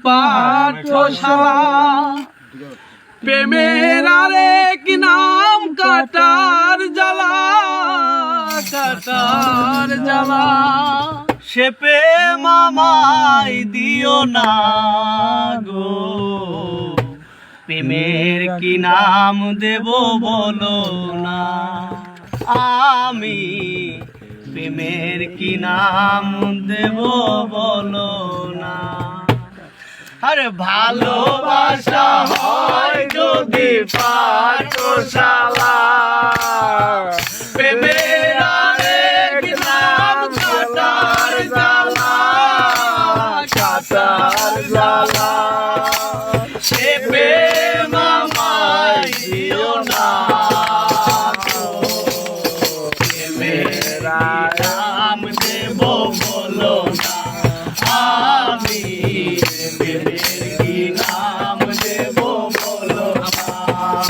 পাঠশালা প্রেমের আরেক নাম কাটার জ্বালা কাটার জ্বালা সে প্রেম আমায় দিও না গো প্রেমের কি নাম দেব বলো না আমি প্রেমের কি নাম দেব বলো না আরে ভালোবাসা হয় যদি পাঠশালা প্রেমের আরেক নাম কাটার জ্বালা কাটার জ্বালা সে প্রেম আমায় দিও না প্রেমের নাম দেব বলো না আমি প্রেমের কি নাম দেব বলো না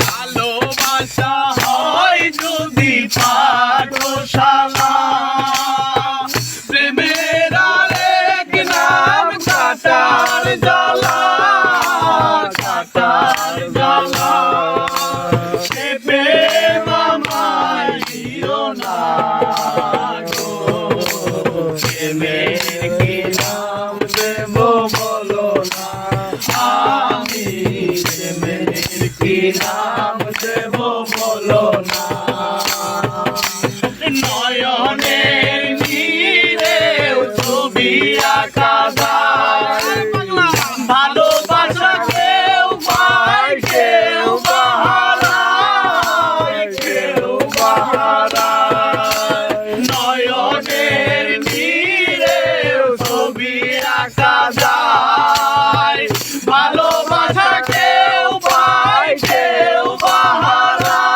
ভালোবাসা হয় যদি পাঠশালা প্রেমের আরেক নাম কাটার জ্বালা কাটার জ্বালা সে প্রেম আমায় দিও না গো প্রেমের কি নাম দেব বলো না আমি প্রেমের কি নাম দেব বলো না নয়নের নীরে ছবি আঁকা যায় ভালোবাসা কেউ পায় কেউ বাহারায় কেউ বাহারায় নয়নের নীরে ছবি আঁকা যায় ভালোবাসা কেউ পায় কেউ বাহারায়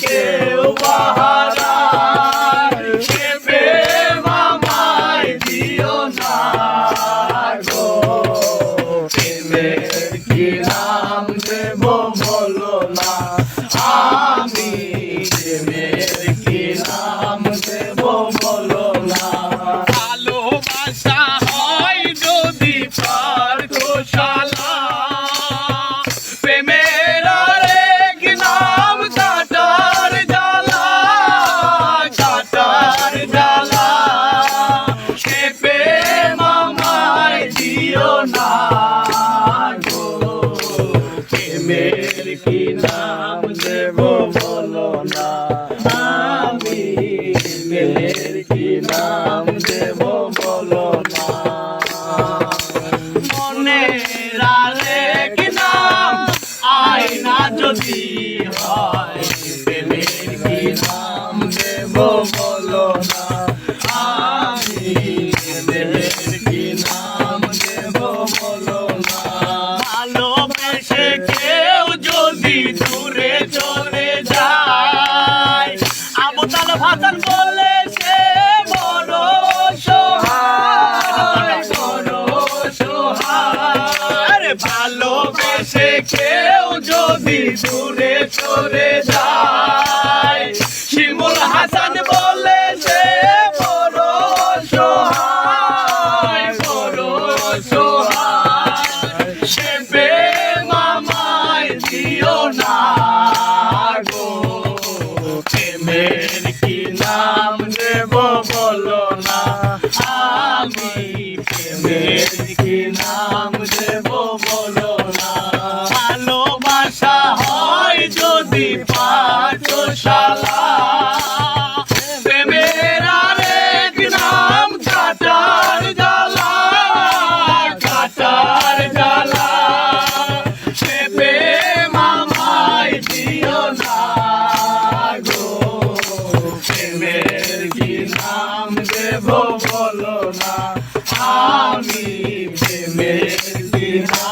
কেউ বাহারায় সে প্রেম আমায় দিও না গো প্রেমের কি নাম দেব বলো না আমি প্রেমের কি নাম দেব বলো না ভালোবাসা হয় যদি পাঠশালা প্রেমের আরেক নাম কাটার জ্বালা কাটার জ্বালা সে প্রেম আমায় দিও না গো প্রেমের কি নাম দেব বলো না আমি প্রেমের কি নাম দেব বলো না মনের আরেক নাম আয়না যদি হয় প্রেমের কি নাম দেব বলো না আমি প্রেমের কি নাম দেব বলো না ভালোবেসে কেউ যদি দূরে চলে যায় আবু তাল ভাষণ বলে সে বড় সহায় বড় সহায় আরে ভালোবেসে কেউ যদি দূরে চলে যায় শিমুল হাসান বলে সে বড় সহায় বড় সহায় সে প্রেম আমায় দিও না গো প্রেমের কি নাম দেব বলো না আমি প্রেমের কি নাম দেব বলো না ভালোবাসা হয় যদি পাঠশালা প্রেমের আরেক নাম কাটার জ্বালা কাটার জ্বালা সে প্রেম আমায় দিও না গো প্রেমের কি নাম দেব বলো না আমি প্রেমের কি নাম